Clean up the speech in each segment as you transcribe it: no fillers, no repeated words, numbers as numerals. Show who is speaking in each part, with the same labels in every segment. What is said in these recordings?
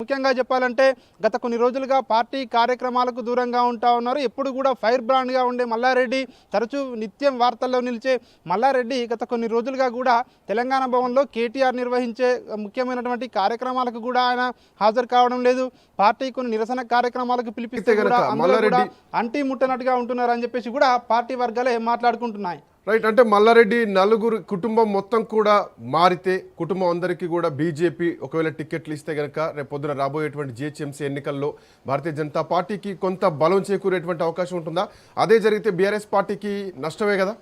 Speaker 1: ముఖ్యంగా చెప్పాలంటే గత కొన్ని రోజులుగా పార్టీ కార్యక్రమాలకు దూరంగా ఉంటా ఉన్నారు. ఎప్పుడు కూడా ఫైర్ బ్రాండ్గా ఉండే మల్లారెడ్డి, తరచూ నిత్యం వార్తల్లో నిలిచే మల్లారెడ్డి గత కొన్ని రోజులుగా కూడా తెలంగాణ భవన్లో కేటీఆర్ నిర్వహించే ముఖ్యమైనటువంటి కార్యక్రమాలకు కూడా ఆయన హాజరు కావడం లేదు. పార్టీ కొన్ని నిరసన కార్యక్రమాలకు పిలిపిస్తే కూడా అందులో కూడా అంటీ ముట్టనట్టుగా ఉంటున్నారని చెప్పేసి కూడా పార్టీ వర్గాలే మాట్లాడుకుంటున్నాయి.
Speaker 2: రైట్, అంటే మల్లారెడ్డి నలుగురు కుటుంబం మొత్తం కూడా మారితే కుటుంబం అందరికీ కూడా బీజేపీ ఒకవేళ టికెట్లు ఇస్తే కనుక రేపు పొద్దున రాబోయేటువంటి జిహెచ్ఎంసీ ఎన్నికల్లో భారతీయ జనతా పార్టీకి కొంత బలం చేకూరేటువంటి అవకాశం ఉంటుందా? అదే జరిగితే బీఆర్ఎస్ పార్టీకి నష్టమే కదా?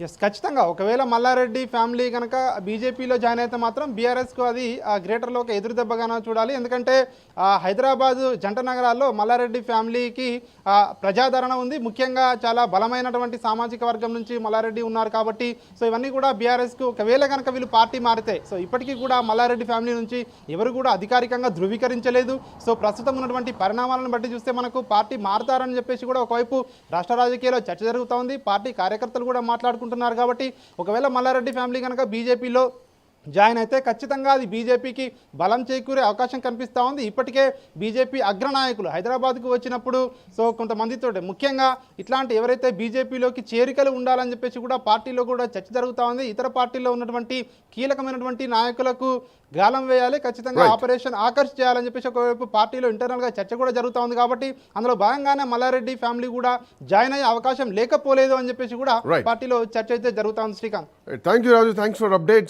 Speaker 1: ఎస్, ఖచ్చితంగా. ఒకవేళ మల్లారెడ్డి ఫ్యామిలీ కనుక బీజేపీలో జాయిన్ అయితే మాత్రం బీఆర్ఎస్కు అది గ్రేటర్లో ఒక ఎదురు దెబ్బగానే చూడాలి. ఎందుకంటే హైదరాబాదు జంట నగరాల్లో మల్లారెడ్డి ఫ్యామిలీకి ప్రజాదరణ ఉంది. ముఖ్యంగా చాలా బలమైనటువంటి సామాజిక వర్గం నుంచి మల్లారెడ్డి ఉన్నారు కాబట్టి సో ఇవన్నీ కూడా బీఆర్ఎస్కు ఒకవేళ కనుక వీళ్ళు పార్టీ మారితే సో ఇప్పటికీ కూడా మల్లారెడ్డి ఫ్యామిలీ నుంచి ఎవరు కూడా అధికారికంగా ధృవీకరించలేదు. సో ప్రస్తుతం ఉన్నటువంటి పరిణామాలను బట్టి చూస్తే మనకు పార్టీ మారుతారని చెప్పేసి కూడా ఒకవైపు రాష్ట్ర రాజకీయాల్లో చర్చ జరుగుతూ ఉంది. పార్టీ కార్యకర్తలు కూడా మాట్లాడుకుంటున్నారు. కాబట్టి ఒకవేళ మల్లారెడ్డి ఫ్యామిలీ కనుక బీజేపీలో జాయిన్ అయితే ఖచ్చితంగా అది బీజేపీకి బలం చేకూరే అవకాశం కనిపిస్తూ ఉంది. ఇప్పటికే బీజేపీ అగ్రనాయకులు హైదరాబాద్కు వచ్చినప్పుడు సో కొంతమందితో ముఖ్యంగా ఇట్లాంటి ఎవరైతే బీజేపీలోకి చేరికలు ఉండాలని చెప్పేసి కూడా పార్టీలో కూడా చర్చ జరుగుతూ ఉంది. ఇతర పార్టీలో ఉన్నటువంటి కీలకమైనటువంటి నాయకులకు గాలం వేయాలి, ఖచ్చితంగా ఆపరేషన్ ఆకర్ష్ చేయాలని చెప్పేసి ఒకవైపు పార్టీలో ఇంటర్నల్గా చర్చ కూడా జరుగుతూ ఉంది. కాబట్టి అందులో భాగంగానే మల్లారెడ్డి ఫ్యామిలీ కూడా జాయిన్ అయ్యే అవకాశం లేకపోలేదు అని చెప్పేసి కూడా పార్టీలో చర్చ అయితే జరుగుతూ ఉంది. Srikanth,
Speaker 2: thank you Raju, thanks for updates.